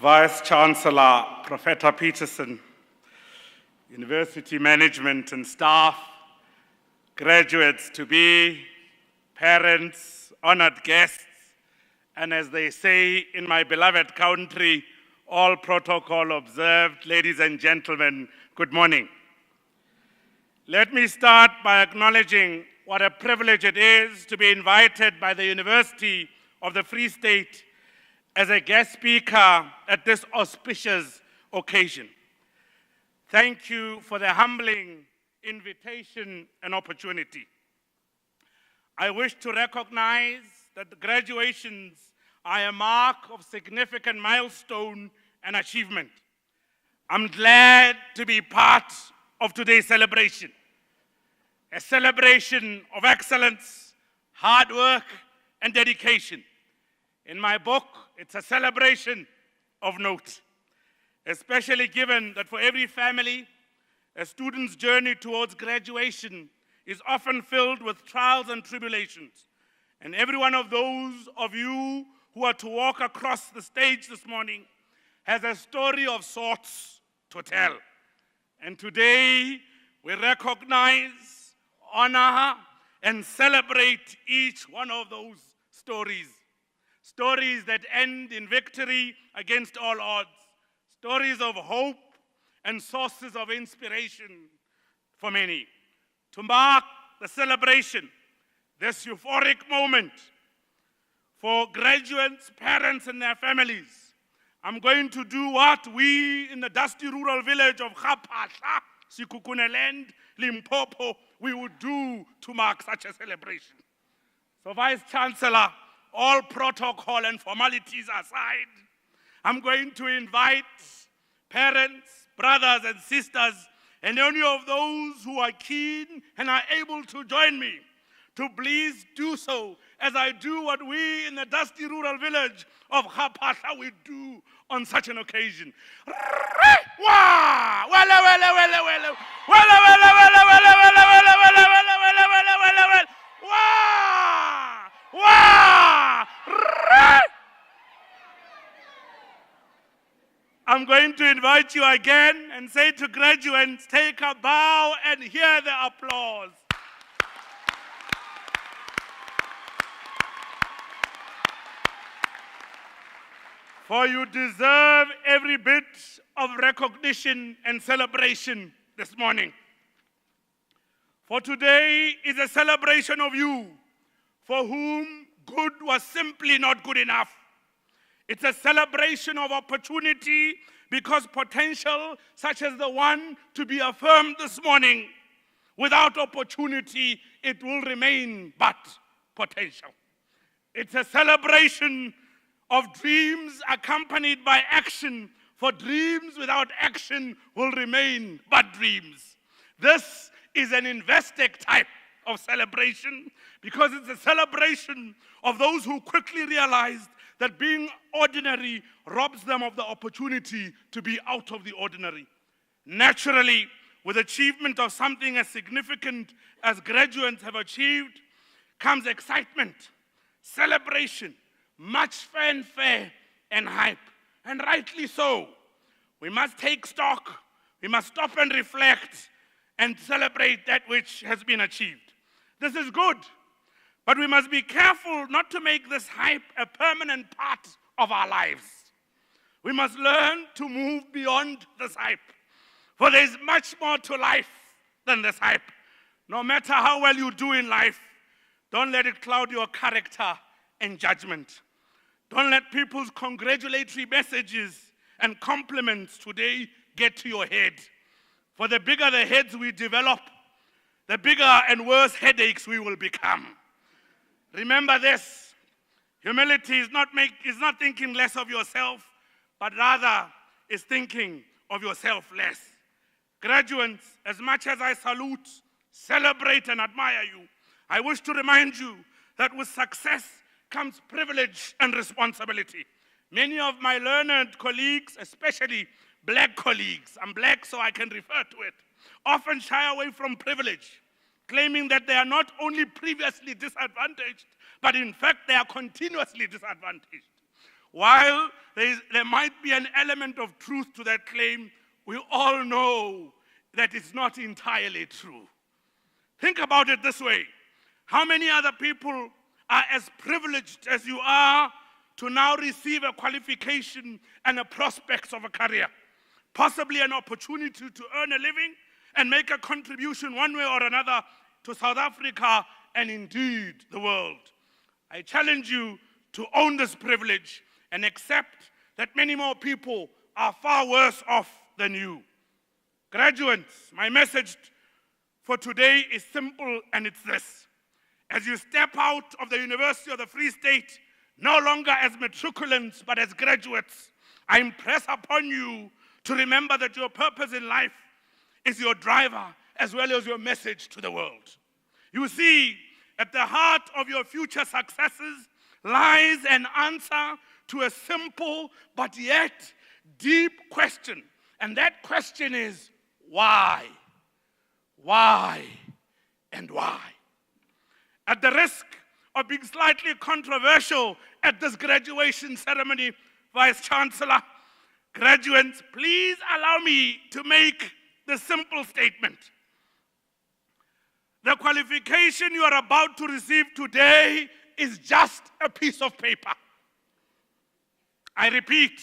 Vice-Chancellor Professor Peterson, University management and staff, graduates-to-be, parents, honored guests, and as they say in my beloved country, all protocol observed, ladies and gentlemen, good morning. Let me start by acknowledging what a privilege it is to be invited by the University of the Free State as a guest speaker at this auspicious occasion. Thank you for the humbling invitation and opportunity. I wish to recognize that the graduations are a mark of significant milestone and achievement. I'm glad to be part of today's celebration, a celebration of excellence, hard work, and dedication. In my book, it's a celebration of note, especially given that for every family, a student's journey towards graduation is often filled with trials and tribulations. And every one of those of you who are to walk across the stage this morning has a story of sorts to tell. And today, we recognize, honor, and celebrate each one of those stories. Stories that end in victory against all odds. Stories of hope and sources of inspiration for many. To mark the celebration, this euphoric moment for graduates, parents, and their families, I'm going to do what we in the dusty rural village of Gapahla, Sikukuneland, Limpopo, we would do to mark such a celebration. So, Vice-Chancellor, all protocol and formalities aside, I'm going to invite parents, brothers and sisters, and any of those who are keen and are able to join me to please do so as I do what we in the dusty rural village of Gapahla we do on such an occasion. I'm going to invite you again and say to graduates, take a bow and hear the applause. For you deserve every bit of recognition and celebration this morning. For today is a celebration of you, for whom good was simply not good enough. It's a celebration of opportunity because potential, such as the one to be affirmed this morning, without opportunity, it will remain but potential. It's a celebration of dreams accompanied by action, for dreams without action will remain but dreams. This is an Investec type of celebration because it's a celebration of those who quickly realized that being ordinary robs them of the opportunity to be out of the ordinary. Naturally, with achievement of something as significant as graduates have achieved, comes excitement, celebration, much fanfare and hype, and rightly so. We must take stock, we must stop and reflect and celebrate that which has been achieved. This is good. But we must be careful not to make this hype a permanent part of our lives. We must learn to move beyond this hype. For there is much more to life than this hype. No matter how well you do in life, don't let it cloud your character and judgment. Don't let people's congratulatory messages and compliments today get to your head. For the bigger the heads we develop, the bigger and worse headaches we will become. Remember this, humility is not thinking less of yourself, but rather is thinking of yourself less. Graduates, as much as I salute, celebrate and admire you, I wish to remind you that with success comes privilege and responsibility. Many of my learned colleagues, especially black colleagues, I'm black so I can refer to it, often shy away from privilege, claiming that they are not only previously disadvantaged, but in fact they are continuously disadvantaged. While there might be an element of truth to that claim, we all know that it's not entirely true. Think about it this way. How many other people are as privileged as you are to now receive a qualification and a prospects of a career, possibly an opportunity to earn a living and make a contribution one way or another to South Africa and indeed the world? I challenge you to own this privilege and accept that many more people are far worse off than you. Graduates, my message for today is simple, and it's this. As you step out of the University of the Free State, no longer as matriculants but as graduates, I impress upon you to remember that your purpose in life is your driver as well as your message to the world. You see, at the heart of your future successes lies an answer to a simple but yet deep question. And that question is, why? Why? And why? At the risk of being slightly controversial at this graduation ceremony, Vice Chancellor, graduates, please allow me to make the simple statement. The qualification you are about to receive today is just a piece of paper. I repeat,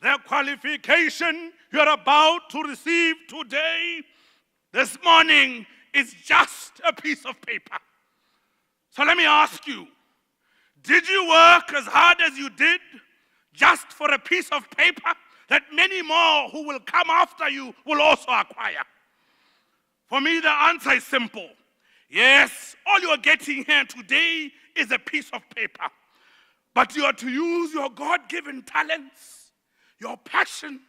the qualification you are about to receive today, this morning, is just a piece of paper. So let me ask you, did you work as hard as you did just for a piece of paper that many more who will come after you will also acquire? For me, the answer is simple. Yes, all you are getting here today is a piece of paper. But you are to use your God-given talents, your passion,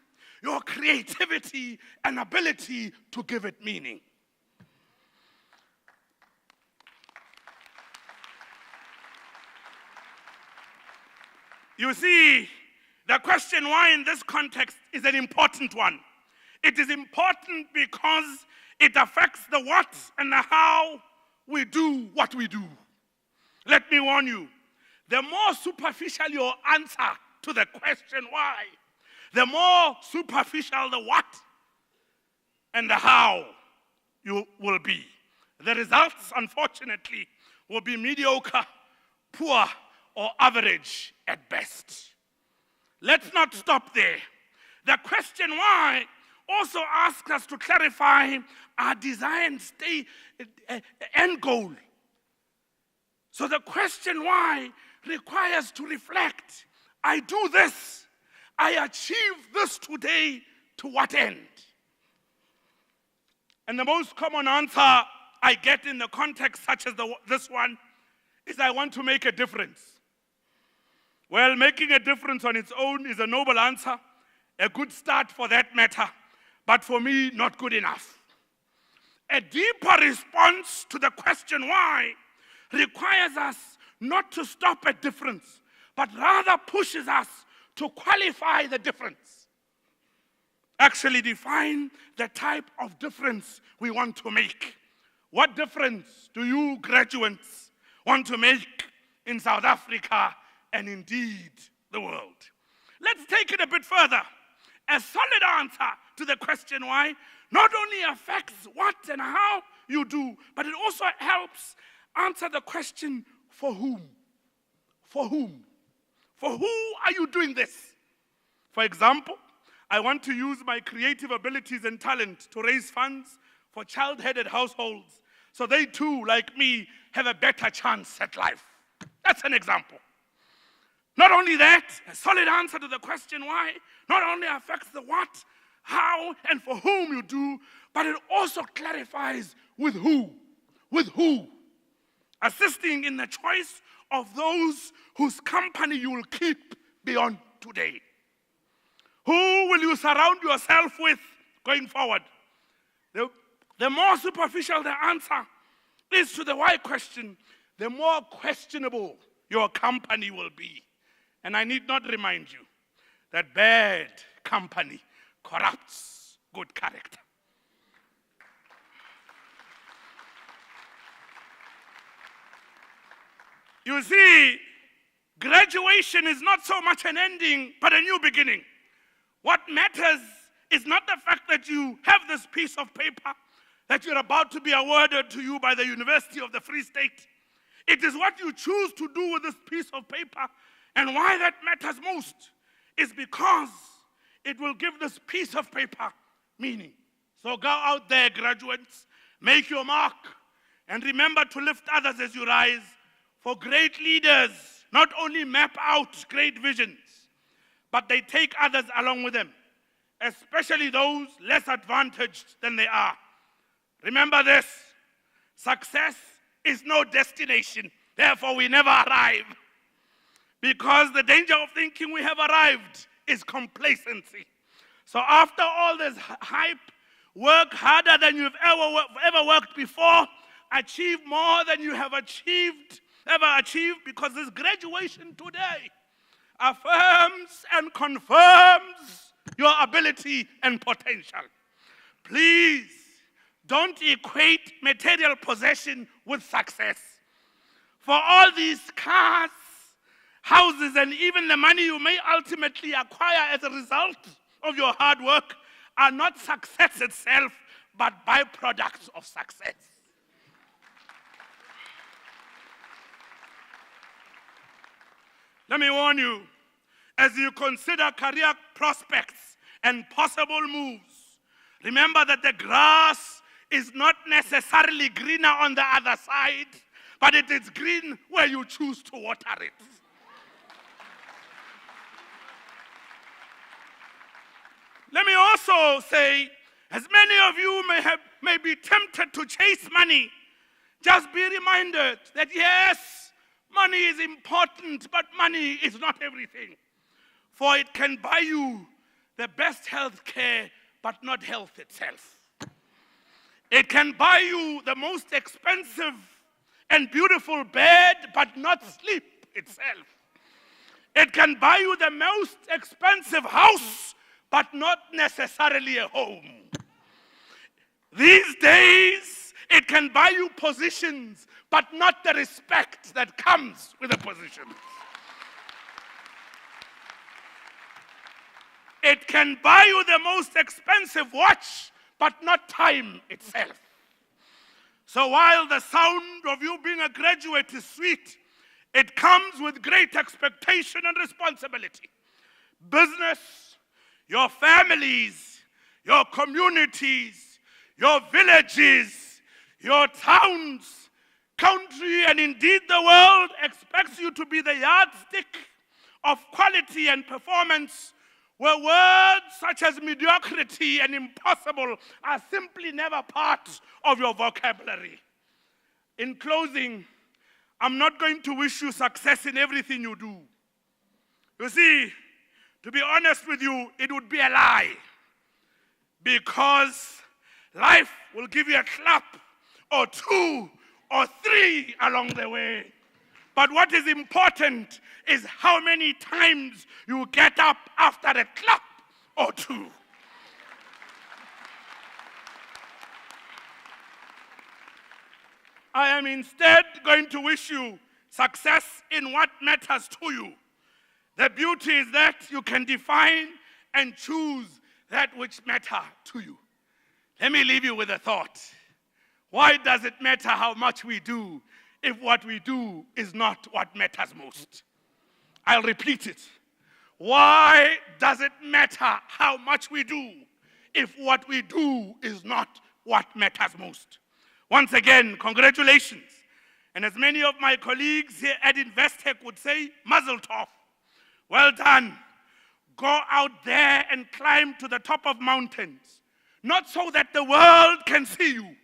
your creativity, and ability to give it meaning. You see, the question why in this context is an important one. It is important because it affects the what and the how we do what we do. Let me warn you, the more superficial your answer to the question why, the more superficial the what and the how you will be. The results, unfortunately, will be mediocre, poor, or average at best. Let's not stop there. The question why also asks us to clarify our desired end goal. So the question why requires to reflect, I do this, I achieve this today, to what end? And the most common answer I get in the context such as this one is, I want to make a difference. Well, making a difference on its own is a noble answer, a good start for that matter, but for me, not good enough. A deeper response to the question why requires us not to stop at difference, but rather pushes us to qualify the difference. Actually define the type of difference we want to make. What difference do you graduates want to make in South Africa and indeed the world? Let's take it a bit further. A solid answer to the question why not only affects what and how you do, but it also helps answer the question, for whom? For whom? For who are you doing this? For example, I want to use my creative abilities and talent to raise funds for child-headed households so they too, like me, have a better chance at life. That's an example. Not only that, a solid answer to the question why not only affects the what, how, and for whom you do, but it also clarifies with who. With who. Assisting in the choice of those whose company you will keep beyond today. Who will you surround yourself with going forward? The more superficial the answer is to the why question, the more questionable your company will be. And I need not remind you that bad company corrupts good character. You see, Graduation is not so much an ending, but a new beginning. What matters is not the fact that you have this piece of paper that you're about to be awarded to you by the University of the Free State. It is what you choose to do with this piece of paper. And why that matters most is because it will give this piece of paper meaning. So go out there, graduates, make your mark, and remember to lift others as you rise. For great leaders not only map out great visions, but they take others along with them, especially those less advantaged than they are. Remember this: success is no destination, therefore we never arrive. Because the danger of thinking we have arrived is complacency. So after all this hype, work harder than you've ever worked before, achieve more than you have ever achieved, because this graduation today affirms and confirms your ability and potential. Please don't equate material possession with success. For all these cars, houses, and even the money you may ultimately acquire as a result of your hard work are not success itself, but byproducts of success. Let me warn you, as you consider career prospects and possible moves, remember that the grass is not necessarily greener on the other side, but it is green where you choose to water it. Let me also say, as many of you may be tempted to chase money, just be reminded that yes, money is important, but money is not everything. For it can buy you the best health care, but not health itself. It can buy you the most expensive and beautiful bed, but not sleep itself. It can buy you the most expensive house, but not necessarily a home. These days, it can buy you positions, but not the respect that comes with a position. It can buy you the most expensive watch, but not time itself. So while the sound of you being a graduate is sweet, it comes with great expectation and responsibility. Business, your families, your communities, your villages, your towns, country, and indeed the world expects you to be the yardstick of quality and performance, where words such as mediocrity and impossible are simply never part of your vocabulary. In closing, I'm not going to wish you success in everything you do. You see, to be honest with you, it would be a lie, because life will give you a clap or two or three along the way. But what is important is how many times you get up after a clap or two. I am instead going to wish you success in what matters to you. The beauty is that you can define and choose that which matters to you. Let me leave you with a thought. Why does it matter how much we do if what we do is not what matters most? I'll repeat it. Why does it matter how much we do if what we do is not what matters most? Once again, congratulations. And as many of my colleagues here at Investec would say, mazel tov. Well done. Go out there and climb to the top of mountains, not so that the world can see you,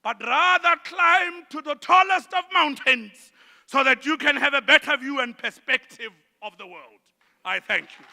but rather climb to the tallest of mountains so that you can have a better view and perspective of the world. I thank you.